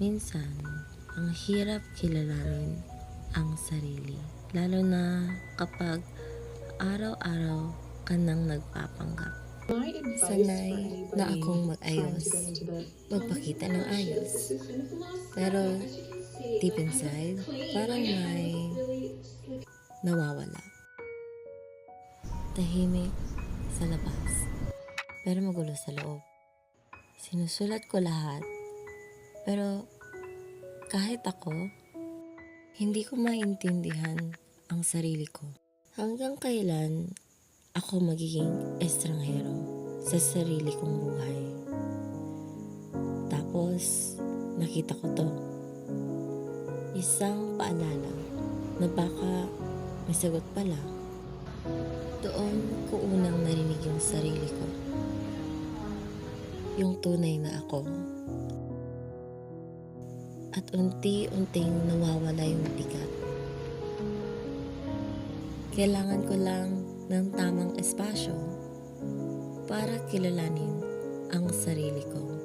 Minsan, ang hirap kilalanin ang sarili. Lalo na kapag araw-araw ka nang nagpapanggap. Sanay na akong mag-ayos, magpakita ng ayos. Pero deep inside, parang may nawawala. Tahimik sa labas, pero magulo sa loob. Sinusulat ko lahat, pero kahit ako, hindi ko maintindihan ang sarili ko. Hanggang kailan ako magiging estranghero sa sarili kong buhay. Tapos, nakita ko to. Isang paalala na baka may sagot pala. Doon ko unang narinig yung sarili ko. Yung tunay na ako. At unti-unting nawawala yung bigat. Kailangan ko lang ng tamang espasyo para kilalanin ang sarili ko.